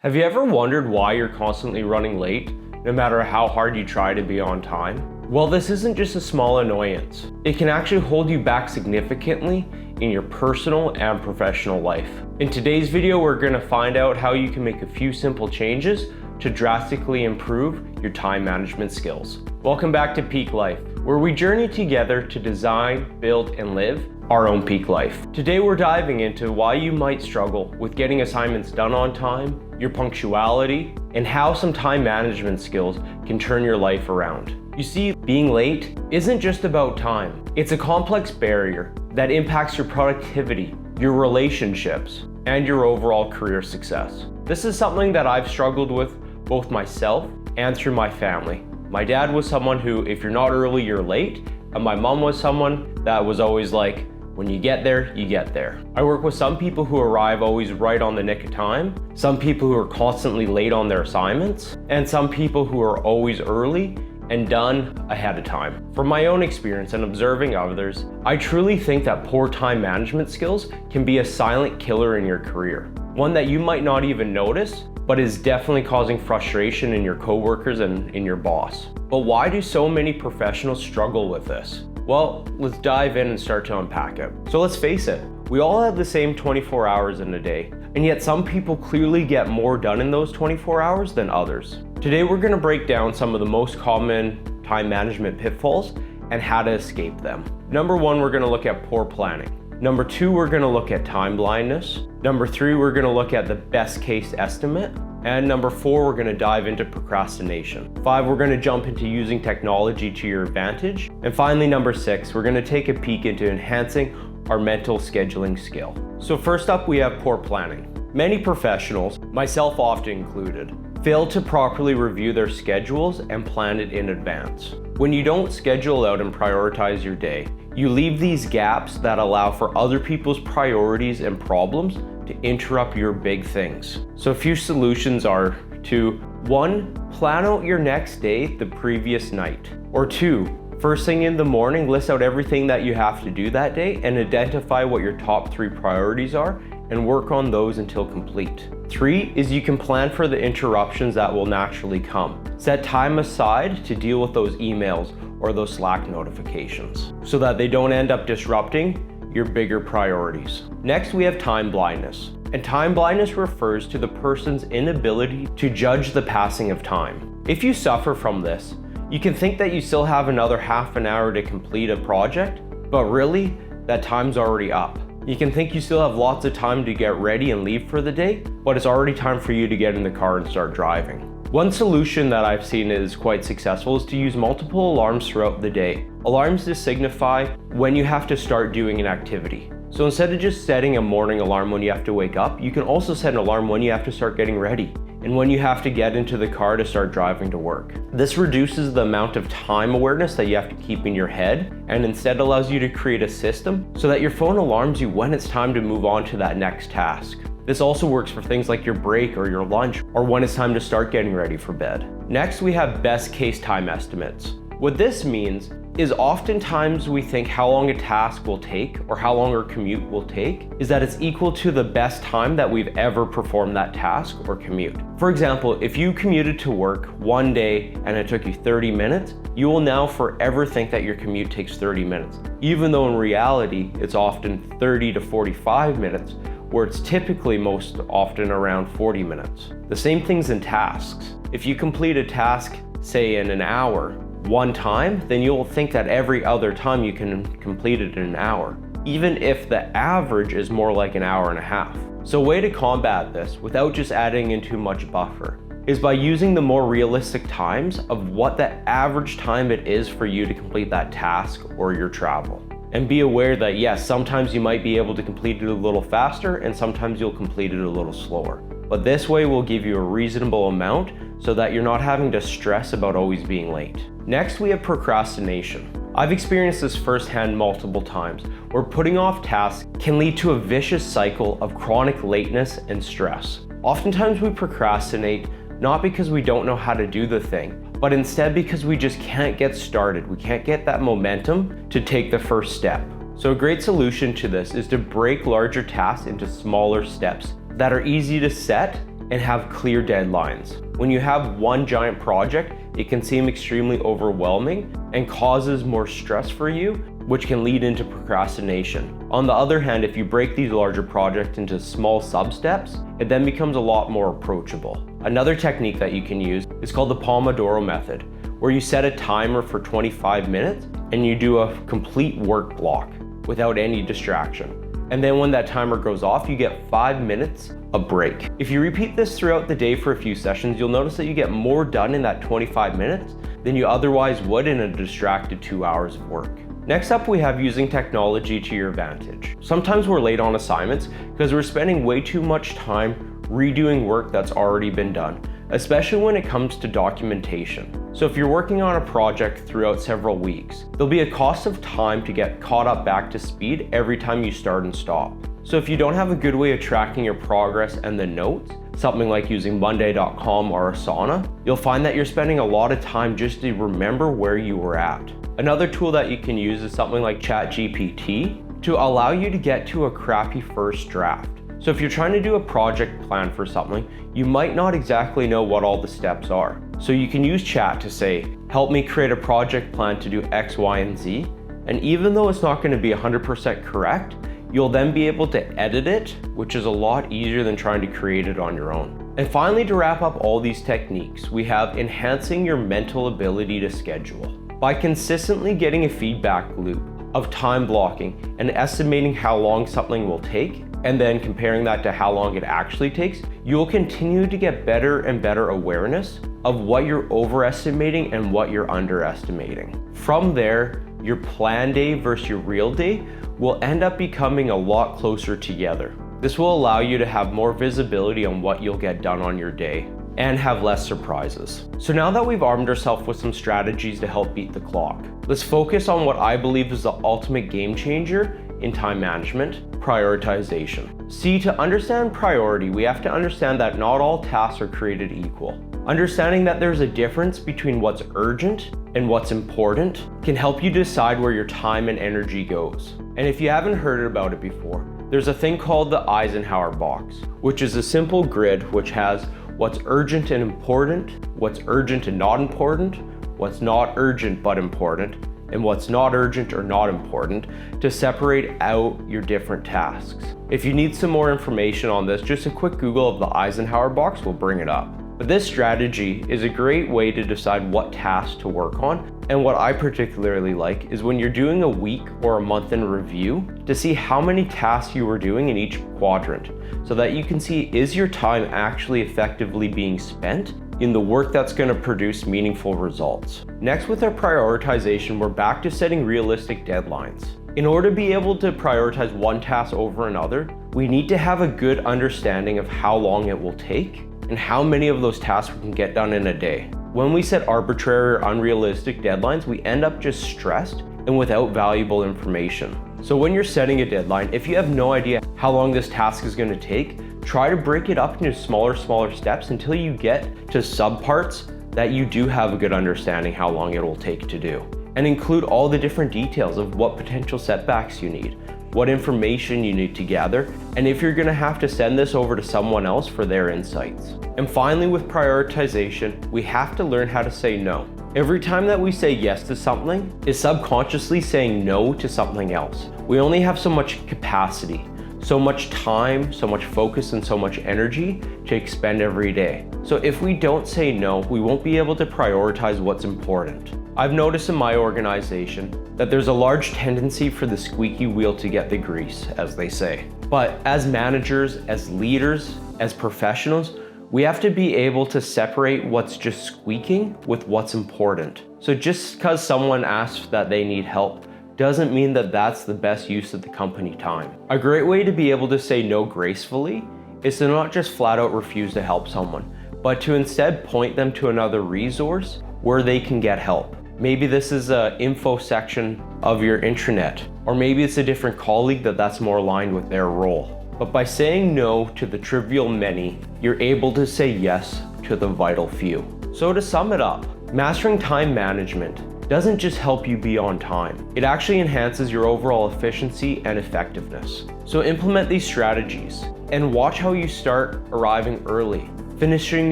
Have you ever wondered why you're constantly running late, no matter how hard you try to be on time? Well, this isn't just a small annoyance. It can actually hold you back significantly in your personal and professional life. In today's video, we're going to find out how you can make a few simple changes to drastically improve your time management skills. Welcome back to Peak Life, where we journey together to design, build, and live our own peak life. Today we're diving into why you might struggle with getting assignments done on time, your punctuality, and how some time management skills can turn your life around. You see, being late isn't just about time. It's a complex barrier that impacts your productivity, your relationships, and your overall career success. This is something that I've struggled with both myself and through my family. My dad was someone who, if you're not early, you're late, and my mom was someone that was always like, when you get there, you get there. I work with some people who arrive always right on the nick of time, some people who are constantly late on their assignments, and some people who are always early and done ahead of time. From my own experience and observing others, I truly think that poor time management skills can be a silent killer in your career. One that you might not even notice, but is definitely causing frustration in your coworkers and in your boss. But why do so many professionals struggle with this? Well, let's dive in and start to unpack it. So let's face it, we all have the same 24 hours in a day, and yet some people clearly get more done in those 24 hours than others. Today we're gonna break down some of the most common time management pitfalls and how to escape them. Number one, we're gonna look at poor planning. Number two, we're gonna look at time blindness. Number three, we're gonna look at the best case estimate. And number four, we're gonna dive into procrastination. Five, we're gonna jump into using technology to your advantage. And finally, number six, we're gonna take a peek into enhancing our mental scheduling skill. So first up, we have poor planning. Many professionals, myself often included, fail to properly review their schedules and plan it in advance. When you don't schedule out and prioritize your day, you leave these gaps that allow for other people's priorities and problems to interrupt your big things. So a few solutions are to 1, plan out your next day the previous night. Or 2, first thing in the morning, list out everything that you have to do that day and identify what your top 3 priorities are and work on those until complete. 3 is you can plan for the interruptions that will naturally come. Set time aside to deal with those emails or those Slack notifications so that they don't end up disrupting your bigger priorities. Next, we have time blindness. And time blindness refers to the person's inability to judge the passing of time. If you suffer from this, you can think that you still have another half an hour to complete a project, but really, that time's already up. You can think you still have lots of time to get ready and leave for the day, but it's already time for you to get in the car and start driving. One solution that I've seen is quite successful is to use multiple alarms throughout the day. Alarms to signify when you have to start doing an activity. So instead of just setting a morning alarm when you have to wake up, you can also set an alarm when you have to start getting ready and when you have to get into the car to start driving to work. This reduces the amount of time awareness that you have to keep in your head and instead allows you to create a system so that your phone alarms you when it's time to move on to that next task. This also works for things like your break or your lunch or when it's time to start getting ready for bed. Next, we have best case time estimates. What this means is oftentimes we think how long a task will take or how long our commute will take is that it's equal to the best time that we've ever performed that task or commute. For example, if you commuted to work one day and it took you 30 minutes, you will now forever think that your commute takes 30 minutes, even though in reality, it's often 30 to 45 minutes, where it's typically most often around 40 minutes. The same thing's in tasks. If you complete a task, say in an hour, one time, then you'll think that every other time you can complete it in an hour, even if the average is more like an hour and a half. So a way to combat this without just adding in too much buffer is by using the more realistic times of what the average time it is for you to complete that task or your travel. And be aware that yes, sometimes you might be able to complete it a little faster and sometimes you'll complete it a little slower. But this way will give you a reasonable amount so that you're not having to stress about always being late. Next, we have procrastination. I've experienced this firsthand multiple times, where putting off tasks can lead to a vicious cycle of chronic lateness and stress. Oftentimes we procrastinate not because we don't know how to do the thing, but instead because we just can't get started. We can't get that momentum to take the first step. So a great solution to this is to break larger tasks into smaller steps that are easy to set and have clear deadlines. When you have one giant project, it can seem extremely overwhelming and causes more stress for you, which can lead into procrastination. On the other hand, if you break these larger projects into small sub-steps, it then becomes a lot more approachable. Another technique that you can use is called the Pomodoro method, where you set a timer for 25 minutes and you do a complete work block without any distraction. And then when that timer goes off, you get 5 minutes of break. If you repeat this throughout the day for a few sessions, you'll notice that you get more done in that 25 minutes than you otherwise would in a distracted 2 hours of work. Next up, we have using technology to your advantage. Sometimes we're late on assignments because we're spending way too much time redoing work that's already been done, especially when it comes to documentation. So if you're working on a project throughout several weeks, there'll be a cost of time to get caught up back to speed every time you start and stop. So if you don't have a good way of tracking your progress and the notes, something like using Monday.com or Asana, you'll find that you're spending a lot of time just to remember where you were at. Another tool that you can use is something like ChatGPT to allow you to get to a crappy first draft. So if you're trying to do a project plan for something, you might not exactly know what all the steps are. So you can use chat to say, help me create a project plan to do X, Y, and Z. And even though it's not going to be 100% correct, you'll then be able to edit it, which is a lot easier than trying to create it on your own. And finally, to wrap up all these techniques, we have enhancing your mental ability to schedule. By consistently getting a feedback loop of time blocking and estimating how long something will take, and then comparing that to how long it actually takes, you'll continue to get better and better awareness of what you're overestimating and what you're underestimating. From there, your plan day versus your real day will end up becoming a lot closer together. This will allow you to have more visibility on what you'll get done on your day and have less surprises. So now that we've armed ourselves with some strategies to help beat the clock, let's focus on what I believe is the ultimate game changer in time management: prioritization. See, to understand priority, we have to understand that not all tasks are created equal. Understanding that there's a difference between what's urgent and what's important can help you decide where your time and energy goes. And if you haven't heard about it before, there's a thing called the Eisenhower box, which is a simple grid which has what's urgent and important, what's urgent and not important, what's not urgent but important, and what's not urgent or not important to separate out your different tasks. If you need some more information on this, just a quick Google of the Eisenhower box will bring it up. But this strategy is a great way to decide what tasks to work on, and what I particularly like is when you're doing a week or a month in review to see how many tasks you were doing in each quadrant, so that you can see, is your time actually effectively being spent in the work that's going to produce meaningful results. Next, with our prioritization, we're back to setting realistic deadlines. In order to be able to prioritize one task over another, we need to have a good understanding of how long it will take and how many of those tasks we can get done in a day. When we set arbitrary or unrealistic deadlines, we end up just stressed and without valuable information. So when you're setting a deadline, if you have no idea how long this task is going to take, try to break it up into smaller steps until you get to subparts that you do have a good understanding how long it will take to do. And include all the different details of what potential setbacks you need, what information you need to gather, and if you're going to have to send this over to someone else for their insights. And finally, with prioritization, we have to learn how to say no. Every time that we say yes to something is subconsciously saying no to something else. We only have so much capacity, so much time, so much focus, and so much energy to expend every day. So if we don't say no, we won't be able to prioritize what's important. I've noticed in my organization that there's a large tendency for the squeaky wheel to get the grease, as they say. But as managers, as leaders, as professionals, we have to be able to separate what's just squeaking with what's important. So just because someone asks that they need help doesn't mean that that's the best use of the company time. A great way to be able to say no gracefully is to not just flat out refuse to help someone, but to instead point them to another resource where they can get help. Maybe this is an info section of your intranet, or maybe it's a different colleague that's more aligned with their role. But by saying no to the trivial many, you're able to say yes to the vital few. So to sum it up, mastering time management doesn't just help you be on time. It actually enhances your overall efficiency and effectiveness. So implement these strategies and watch how you start arriving early finishing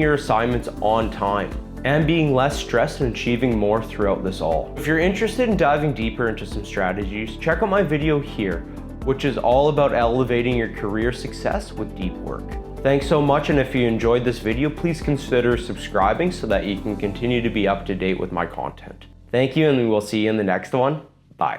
your assignments on time, and being less stressed and achieving more throughout this all. If you're interested in diving deeper into some strategies, check out my video here, which is all about elevating your career success with deep work. Thanks so much, and if you enjoyed this video, please consider subscribing so that you can continue to be up to date with my content. Thank you, and we will see you in the next one.